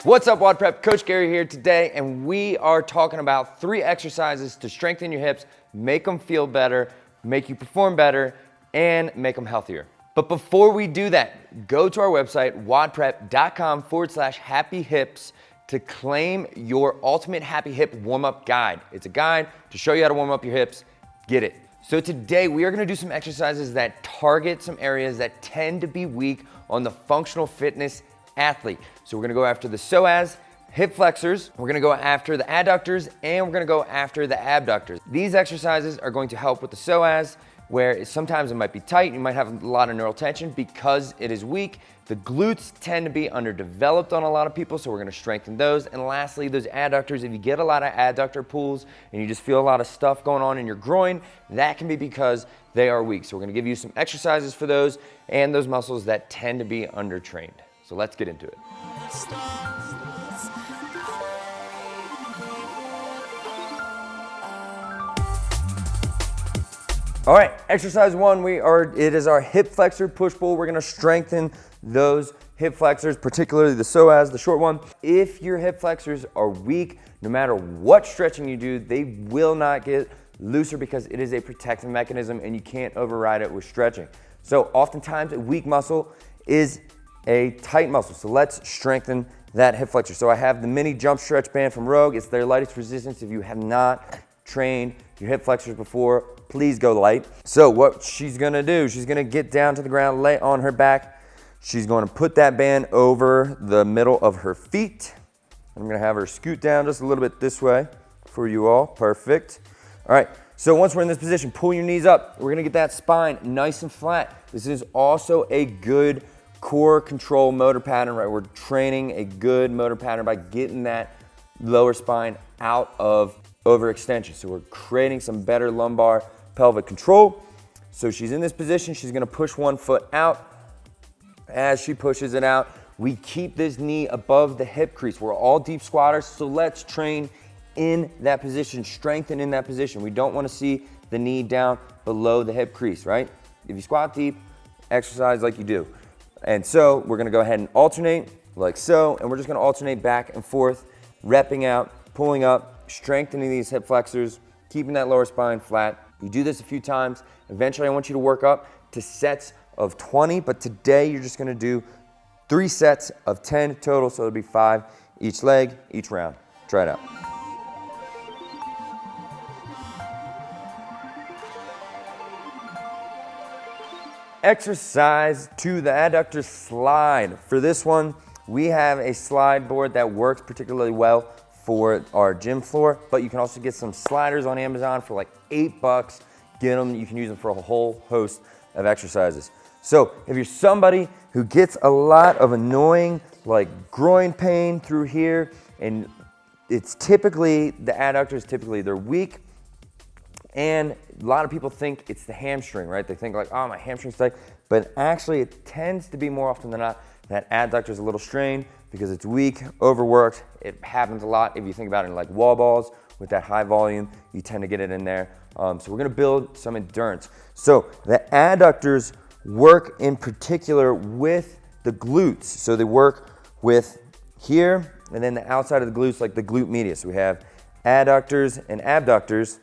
What's up, WODprep? Coach Gary here today, and we are talking about 3 exercises to strengthen your hips, make them feel better, make you perform better, and make them healthier. But before we do that, go to our website, WODprep.com/happy hips to claim your ultimate happy hip warm-up guide. It's a guide to show you how to warm up your hips. Get it. So today we are gonna do some exercises that target some areas that tend to be weak on the functional fitness athlete. So we're gonna go after the psoas, hip flexors, we're gonna go after the adductors, and we're gonna go after the abductors. These exercises are going to help with the psoas, where sometimes it might be tight, you might have a lot of neural tension because it is weak. The glutes tend to be underdeveloped on a lot of people, so we're gonna strengthen those. And lastly, those adductors, if you get a lot of adductor pulls and you just feel a lot of stuff going on in your groin, that can be because they are weak. So we're gonna give you some exercises for those and those muscles that tend to be undertrained. So let's get into it. All right, exercise 1, it is our hip flexor push-pull. We're gonna strengthen those hip flexors, particularly the psoas, the short one. If your hip flexors are weak, no matter what stretching you do, they will not get looser because it is a protective mechanism and you can't override it with stretching. So oftentimes a weak muscle is a tight muscle. So let's strengthen that hip flexor. So I have the mini jump stretch band from Rogue. It's their lightest resistance. If you have not trained your hip flexors before, please go light. So what she's gonna do, she's gonna get down to the ground, lay on her back. She's gonna put that band over the middle of her feet. I'm gonna have her scoot down just a little bit this way for you all. Perfect. All right, so once we're in this position, pull your knees up. We're gonna get that spine nice and flat. This is also a good core control motor pattern, right? We're training a good motor pattern by getting that lower spine out of overextension. So we're creating some better lumbar pelvic control. So she's in this position, she's gonna push one foot out. As she pushes it out, we keep this knee above the hip crease. We're all deep squatters, so let's train in that position, strengthen in that position. We don't wanna see the knee down below the hip crease, right? If you squat deep, exercise like you do. And so we're gonna go ahead and alternate like so, and we're just gonna alternate back and forth, repping out, pulling up, strengthening these hip flexors, keeping that lower spine flat. You do this a few times. Eventually I want you to work up to sets of 20, but today you're just gonna do 3 sets of 10 total, so it'll be 5 each leg, each round. Try it out. Exercise 2, the Adductors Slide. For this one, we have a slide board that works particularly well for our gym floor, but you can also get some sliders on Amazon for like $8. Get them, you can use them for a whole host of exercises. So if you're somebody who gets a lot of annoying like groin pain through here, and it's typically, the adductors typically, they're weak, and a lot of people think it's the hamstring, right? They think like, oh, my hamstring's tight, but actually it tends to be more often than not that adductor's a little strained because it's weak, overworked. It happens a lot if you think about it in like wall balls with that high volume, you tend to get it in there. So we're gonna build some endurance. So the adductors work in particular with the glutes. So they work with here and then the outside of the glutes, like the glute medius. So we have adductors and abductors.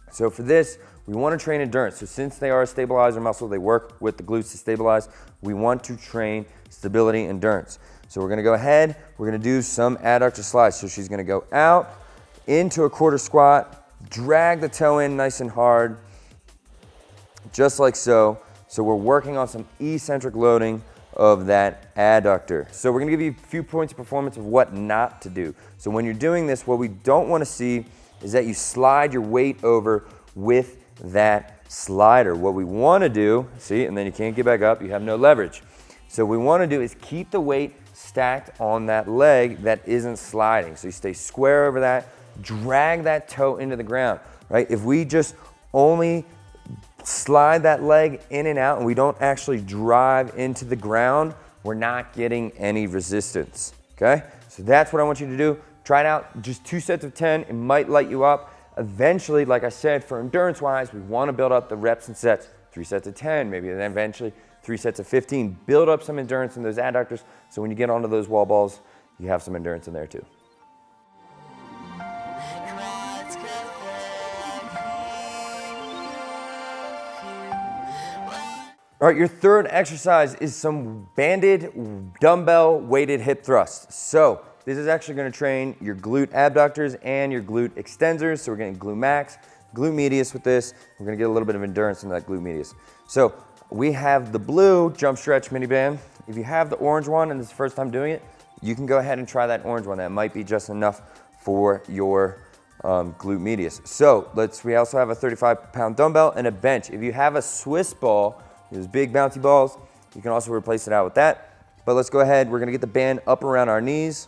So for this, we want to train endurance. So since they are a stabilizer muscle, they work with the glutes to stabilize. We want to train stability endurance. So we're gonna go ahead, we're gonna do some adductor slides. So she's gonna go out into a quarter squat, drag the toe in nice and hard, just like so. So we're working on some eccentric loading of that adductor. So we're gonna give you a few points of performance of what not to do. So when you're doing this, what we don't wanna see is that you slide your weight over with that slider. What we wanna do, see, and then you can't get back up, you have no leverage. So what we wanna do is keep the weight stacked on that leg that isn't sliding. So you stay square over that, drag that toe into the ground, right? If we just only slide that leg in and out and we don't actually drive into the ground, we're not getting any resistance, okay? So that's what I want you to do. Try it out, just 2 sets of 10, it might light you up. Eventually, like I said, for endurance-wise, we wanna build up the reps and sets, 3 sets of 10, maybe then eventually 3 sets of 15. Build up some endurance in those adductors so when you get onto those wall balls, you have some endurance in there too. All right, your third exercise is some banded dumbbell weighted hip thrusts. So this is actually gonna train your glute abductors and your glute extensors. So we're getting glute max, glute medius with this. We're gonna get a little bit of endurance in that glute medius. So we have the blue jump stretch mini band. If you have the orange one and this is the first time doing it, you can go ahead and try that orange one. That might be just enough for your glute medius. So we also have a 35-pound dumbbell and a bench. If you have a Swiss ball, those big bouncy balls, you can also replace it out with that. But let's go ahead, we're gonna get the band up around our knees.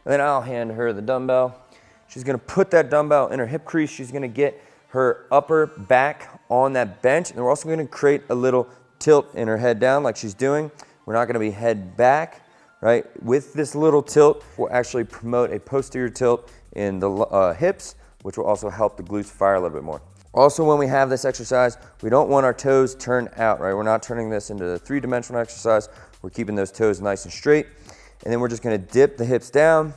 And then I'll hand her the dumbbell. She's gonna put that dumbbell in her hip crease. She's gonna get her upper back on that bench. And we're also gonna create a little tilt in her head down like she's doing. We're not gonna be head back, right? With this little tilt, we'll actually promote a posterior tilt in the hips, which will also help the glutes fire a little bit more. Also, when we have this exercise, we don't want our toes turned out, right? We're not turning this into a three-dimensional exercise. We're keeping those toes nice and straight. And then we're just gonna dip the hips down,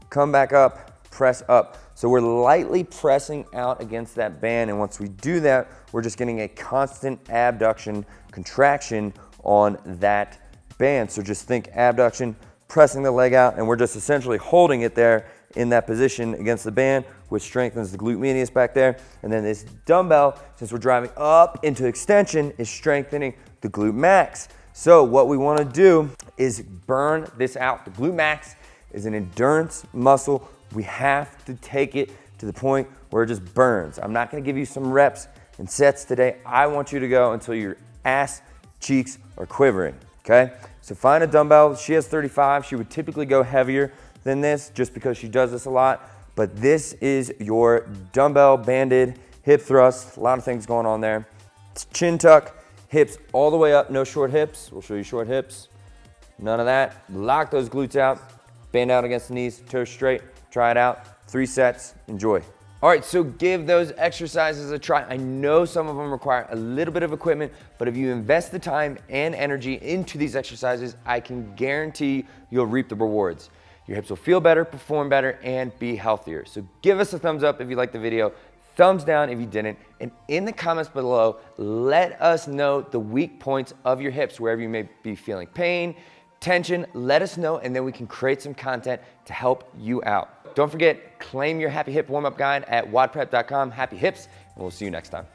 come back up, press up. So we're lightly pressing out against that band. And once we do that, we're just getting a constant abduction contraction on that band. So just think abduction, pressing the leg out, and we're just essentially holding it there in that position against the band, which strengthens the glute medius back there. And then this dumbbell, since we're driving up into extension, is strengthening the glute max. So what we wanna do is burn this out. The glute max is an endurance muscle. We have to take it to the point where it just burns. I'm not gonna give you some reps and sets today. I want you to go until your ass cheeks are quivering, okay? So find a dumbbell. She has 35. She would typically go heavier than this just because she does this a lot. But this is your dumbbell banded hip thrust. A lot of things going on there. It's chin tuck, hips all the way up, no short hips. We'll show you short hips. None of that. Lock those glutes out, band out against the knees, toes straight. Try it out. 3 sets, enjoy. All right, so give those exercises a try. I know some of them require a little bit of equipment, but if you invest the time and energy into these exercises, I can guarantee you'll reap the rewards. Your hips will feel better, perform better, and be healthier. So give us a thumbs up if you liked the video, thumbs down if you didn't, and in the comments below, let us know the weak points of your hips, wherever you may be feeling pain, tension, let us know, and then we can create some content to help you out. Don't forget, claim your Happy Hip Warm-Up Guide at WODprep.com. Happy hips, and we'll see you next time.